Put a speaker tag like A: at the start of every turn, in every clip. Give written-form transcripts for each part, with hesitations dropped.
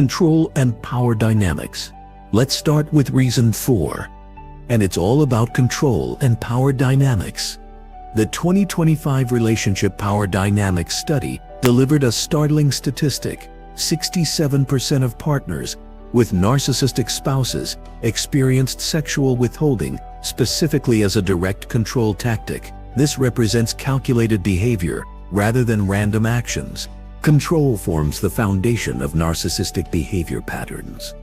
A: Control and power dynamics. Let's start with reason 4. And it's all about control and power dynamics. The 2025 Relationship Power Dynamics Study delivered a startling statistic. 67% of partners with narcissistic spouses experienced sexual withholding, specifically as a direct control tactic. This represents calculated behavior rather than random actions. Control forms the foundation of narcissistic behavior patterns.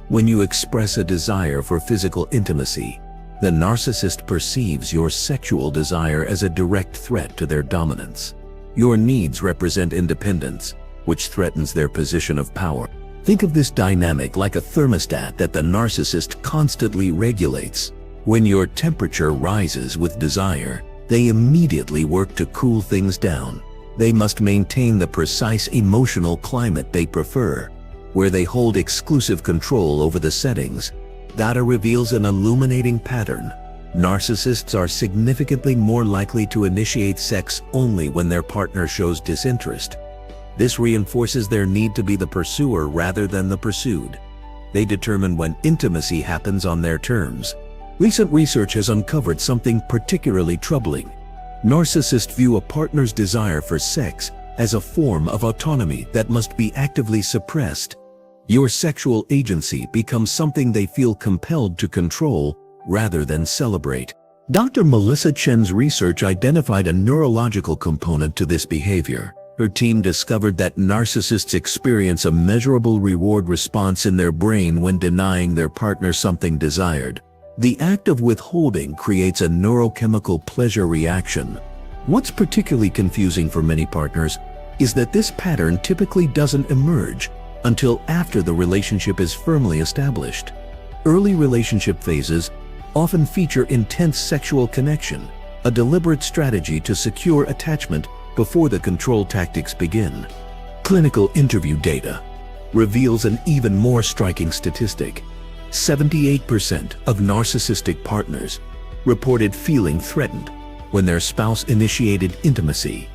A: When you express a desire for physical intimacy, the narcissist perceives your sexual desire as a direct threat to their dominance. Your needs represent independence, which threatens their position of power. Think of this dynamic like a thermostat that the narcissist constantly regulates. When your temperature rises with desire, they immediately work to cool things down. They must maintain the precise emotional climate they prefer, where they hold exclusive control over the settings. Data reveals an illuminating pattern. Narcissists are significantly more likely to initiate sex only when their partner shows disinterest. This reinforces their need to be the pursuer rather than the pursued. They determine when intimacy happens on their terms. Recent research has uncovered something particularly troubling. Narcissists view a partner's desire for sex as a form of autonomy that must be actively suppressed. Your sexual agency becomes something they feel compelled to control rather than celebrate. Dr. Melissa Chen's research identified a neurological component to this behavior. Her team discovered that narcissists experience a measurable reward response in their brain when denying their partner something desired. The act of withholding creates a neurochemical pleasure reaction. What's particularly confusing for many partners is that this pattern typically doesn't emerge until after the relationship is firmly established. Early relationship phases often feature intense sexual connection, a deliberate strategy to secure attachment before the control tactics begin. Clinical interview data reveals an even more striking statistic. 78% of narcissistic partners reported feeling threatened when their spouse initiated intimacy.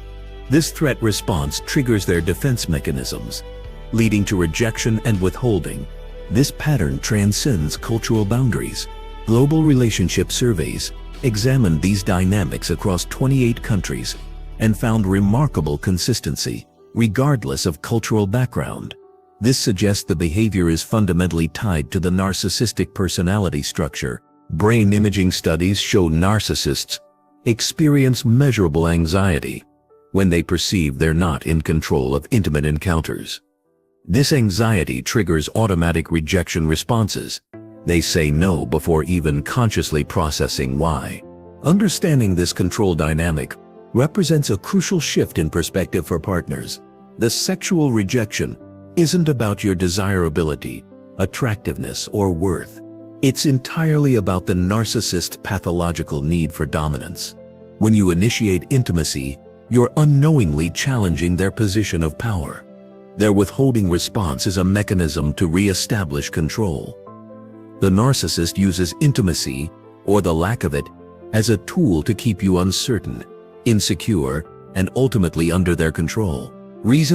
A: This threat response triggers their defense mechanisms, leading to rejection and withholding. This pattern transcends cultural boundaries. Global relationship surveys examined these dynamics across 28 countries and found remarkable consistency, regardless of cultural background. This suggests the behavior is fundamentally tied to the narcissistic personality structure. Brain imaging studies show narcissists experience measurable anxiety when they perceive they're not in control of intimate encounters. This anxiety triggers automatic rejection responses. They say no before even consciously processing why. Understanding this control dynamic represents a crucial shift in perspective for partners. The sexual rejection isn't about your desirability, attractiveness, or worth. It's entirely about the narcissist's pathological need for dominance. When you initiate intimacy, you're unknowingly challenging their position of power. Their withholding response is a mechanism to re-establish control. The narcissist uses intimacy, or the lack of it, as a tool to keep you uncertain, insecure, and ultimately under their control. Reason